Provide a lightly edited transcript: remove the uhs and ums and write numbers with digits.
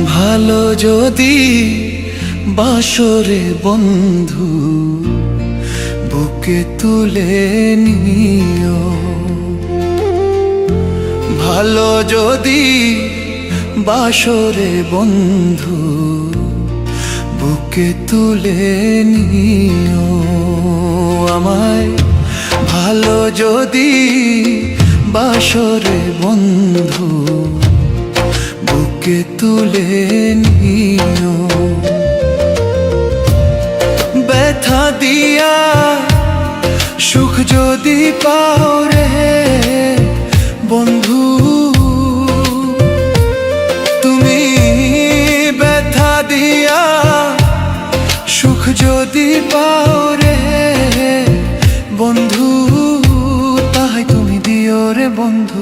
ভালো যদি বাসরে বন্ধু বুকে তুলে নিও, ভালো যদি বাসরে বন্ধু বুকে তুলে নিও। আমায় ভালো যদি বাসরে বন্ধু বুকে তুলে নিও। ব্যথা দিয়া সুখ যদি পাও রে বন্ধু, তুমি ব্যথা দিয়া সুখ যদি পাও রে বন্ধু, তাই তুমি দিও রে বন্ধু।